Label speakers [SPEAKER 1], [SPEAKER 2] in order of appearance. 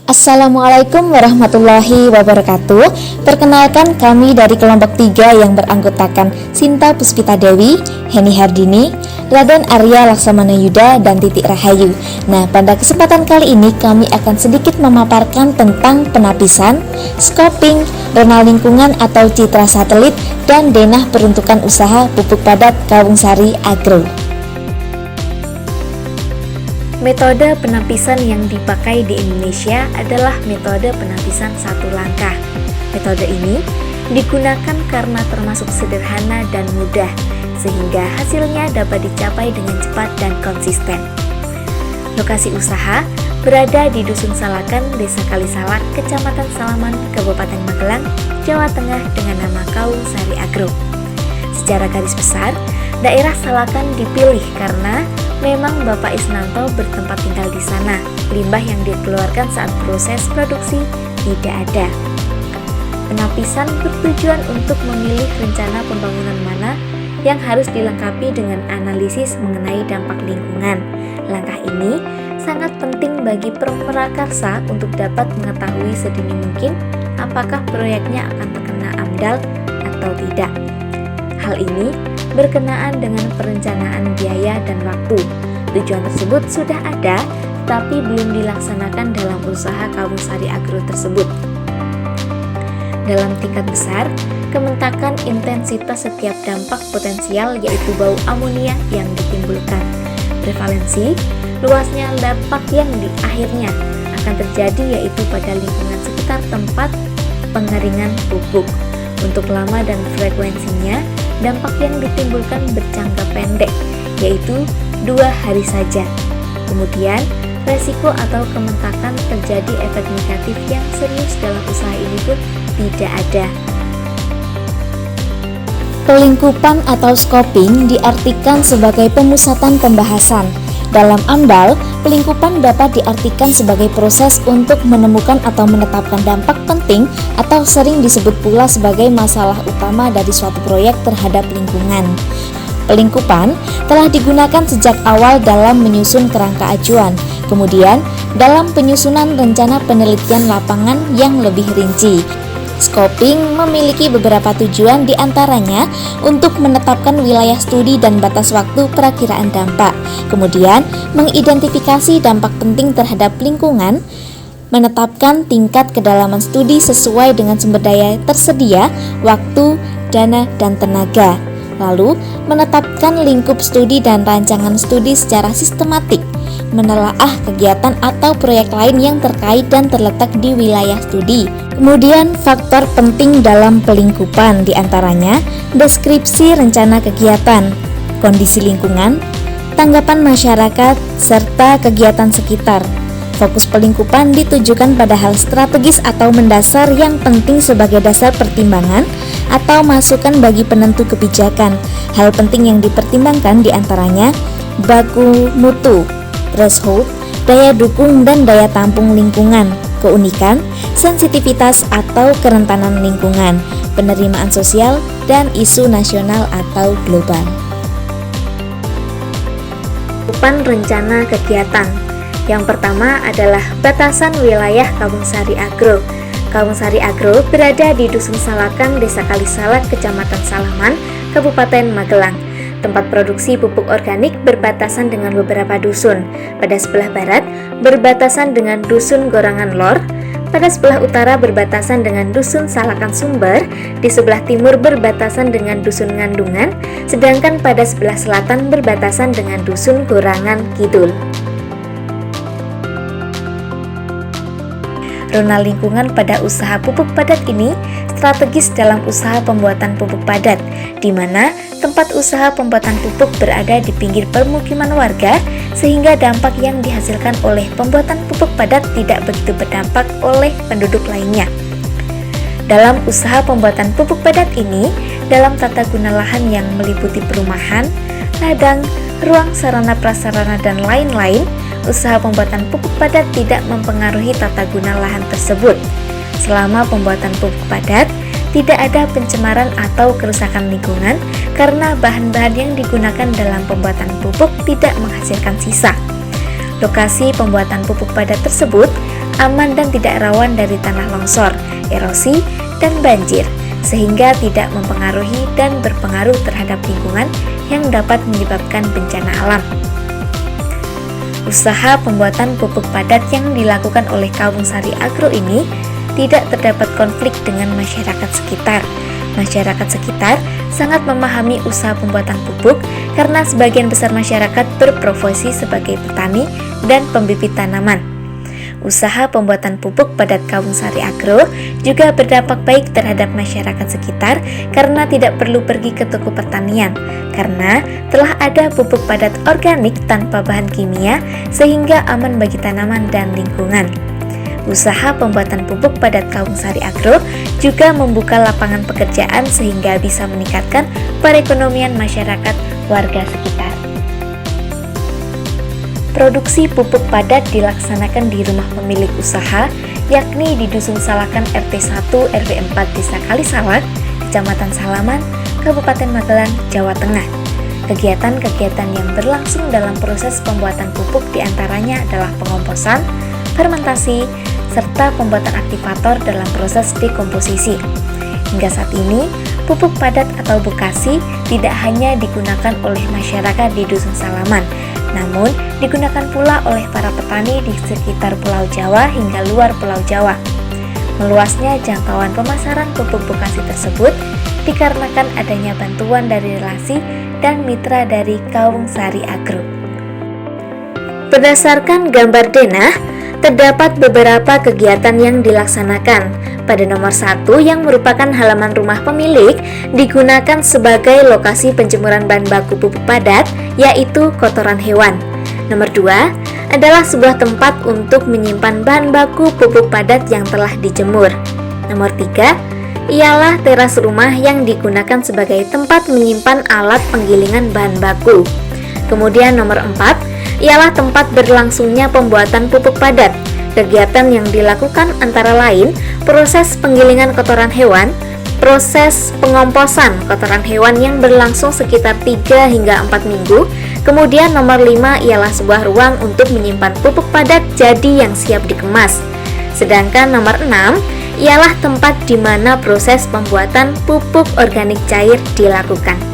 [SPEAKER 1] Assalamualaikum warahmatullahi wabarakatuh. Perkenalkan, kami dari kelompok 3 yang beranggotakan Sinta Puspita Dewi, Heni Hardini, Raden Arya Laksamana Yuda, dan Titik Rahayu. Nah, pada kesempatan kali ini kami akan sedikit memaparkan tentang penapisan, scoping, renal lingkungan atau citra satelit, dan denah peruntukan usaha pupuk padat Kawungsari Agro. Metode penapisan yang dipakai di Indonesia adalah metode penapisan satu langkah. Metode ini digunakan karena termasuk sederhana dan mudah, sehingga hasilnya dapat dicapai dengan cepat dan konsisten. Lokasi usaha berada di Dusun Salakan, Desa Kalisalak, Kecamatan Salaman, Kabupaten Magelang, Jawa Tengah dengan nama Kawungsari Agro. Secara garis besar, daerah Salakan dipilih karena memang Bapak Isnanto bertempat tinggal di sana. Limbah yang dikeluarkan saat proses produksi tidak ada. Penapisan bertujuan untuk memilih rencana pembangunan mana yang harus dilengkapi dengan analisis mengenai dampak lingkungan. Langkah ini sangat penting bagi pemrakarsa untuk dapat mengetahui sedini mungkin apakah proyeknya akan terkena AMDAL atau tidak. Hal ini berkenaan dengan perencanaan biaya dan waktu. Tujuan tersebut sudah ada, tapi belum dilaksanakan dalam usaha Kawungsari Agro tersebut. Dalam tingkat besar, kementakan intensitas setiap dampak potensial yaitu bau amonia yang ditimbulkan. Prevalensi, luasnya dampak yang di akhirnya akan terjadi yaitu pada lingkungan sekitar tempat pengeringan pupuk. Untuk lama dan frekuensinya, dampak yang ditimbulkan berjangka pendek, yaitu 2 hari saja. Kemudian, resiko atau kementakan terjadi efek negatif yang serius dalam usaha ini pun tidak ada. Pelingkupan atau scoping diartikan sebagai pemusatan pembahasan. Dalam AMDAL, pelingkupan dapat diartikan sebagai proses untuk menemukan atau menetapkan dampak penting atau sering disebut pula sebagai masalah utama dari suatu proyek terhadap lingkungan. Pelingkupan telah digunakan sejak awal dalam menyusun kerangka acuan, kemudian dalam penyusunan rencana penelitian lapangan yang lebih rinci. Scoping memiliki beberapa tujuan, diantaranya untuk menetapkan wilayah studi dan batas waktu perakiraan dampak, kemudian mengidentifikasi dampak penting terhadap lingkungan, menetapkan tingkat kedalaman studi sesuai dengan sumber daya tersedia, waktu, dana, dan tenaga, lalu menetapkan lingkup studi dan rancangan studi secara sistematik, menelaah kegiatan atau proyek lain yang terkait dan terletak di wilayah studi. Kemudian faktor penting dalam pelingkupan diantaranya deskripsi rencana kegiatan, kondisi lingkungan, tanggapan masyarakat, serta kegiatan sekitar. Fokus pelingkupan ditujukan pada hal strategis atau mendasar yang penting sebagai dasar pertimbangan atau masukan bagi penentu kebijakan. Hal penting yang dipertimbangkan diantaranya baku mutu, threshold, daya dukung dan daya tampung lingkungan, keunikan, sensitivitas atau kerentanan lingkungan, penerimaan sosial, dan isu nasional atau global. Penyusunan rencana kegiatan. Yang pertama adalah batasan wilayah Kawungsari Agro. Kawungsari Agro berada di Dusun Salakan, Desa Kalisalak, Kecamatan Salaman, Kabupaten Magelang. Tempat produksi pupuk organik berbatasan dengan beberapa dusun. Pada sebelah barat berbatasan dengan Dusun Gorangan Lor, pada sebelah utara berbatasan dengan Dusun Salakan Sumber, di sebelah timur berbatasan dengan Dusun Ngandungan, sedangkan pada sebelah selatan berbatasan dengan Dusun Gorangan Kidul. Renal lingkungan pada usaha pupuk padat ini strategis dalam usaha pembuatan pupuk padat, di mana tempat usaha pembuatan pupuk berada di pinggir permukiman warga, sehingga dampak yang dihasilkan oleh pembuatan pupuk padat tidak begitu berdampak oleh penduduk lainnya. Dalam usaha pembuatan pupuk padat ini, dalam tata guna lahan yang meliputi perumahan, ladang, ruang sarana prasarana, dan lain-lain, usaha pembuatan pupuk padat tidak mempengaruhi tata guna lahan tersebut. Selama pembuatan pupuk padat, tidak ada pencemaran atau kerusakan lingkungan karena bahan-bahan yang digunakan dalam pembuatan pupuk tidak menghasilkan sisa. Lokasi pembuatan pupuk padat tersebut aman dan tidak rawan dari tanah longsor, erosi, dan banjir, sehingga tidak mempengaruhi dan berpengaruh terhadap lingkungan yang dapat menyebabkan bencana alam. Usaha pembuatan pupuk padat yang dilakukan oleh Kawungsari Agro ini tidak terdapat konflik dengan masyarakat sekitar. Masyarakat sekitar sangat memahami usaha pembuatan pupuk karena sebagian besar masyarakat berprofesi sebagai petani dan pembibit tanaman. Usaha pembuatan pupuk padat Kawungsari Agro juga berdampak baik terhadap masyarakat sekitar karena tidak perlu pergi ke toko pertanian, karena telah ada pupuk padat organik tanpa bahan kimia sehingga aman bagi tanaman dan lingkungan. Usaha pembuatan pupuk padat Kawungsari Agro juga membuka lapangan pekerjaan sehingga bisa meningkatkan perekonomian masyarakat warga sekitar. Produksi pupuk padat dilaksanakan di rumah pemilik usaha, yakni di Dusun Salakan RT 1 RW 4 Desa Kalisalak, Kecamatan Salaman, Kabupaten Magelang, Jawa Tengah. Kegiatan-kegiatan yang berlangsung dalam proses pembuatan pupuk diantaranya adalah pengomposan, fermentasi, serta pembuatan aktivator dalam proses dekomposisi. Hingga saat ini, pupuk padat atau bokasi tidak hanya digunakan oleh masyarakat di Dusun Salaman, namun digunakan pula oleh para petani di sekitar Pulau Jawa hingga luar Pulau Jawa. Meluasnya jangkauan pemasaran pupuk bokasi tersebut dikarenakan adanya bantuan dari relasi dan mitra dari Kawungsari Agro. Berdasarkan gambar denah, terdapat beberapa kegiatan yang dilaksanakan. Pada nomor 1 yang merupakan halaman rumah pemilik digunakan sebagai lokasi penjemuran bahan baku pupuk padat, yaitu kotoran hewan. Nomor 2 adalah sebuah tempat untuk menyimpan bahan baku pupuk padat yang telah dijemur. Nomor 3 ialah teras rumah yang digunakan sebagai tempat menyimpan alat penggilingan bahan baku. Kemudian nomor 4 ialah tempat berlangsungnya pembuatan pupuk padat. Kegiatan yang dilakukan antara lain proses penggilingan kotoran hewan, proses pengomposan kotoran hewan yang berlangsung sekitar 3 hingga 4 minggu. Kemudian nomor 5 ialah sebuah ruang untuk menyimpan pupuk padat jadi yang siap dikemas. Sedangkan nomor 6 ialah tempat di mana proses pembuatan pupuk organik cair dilakukan.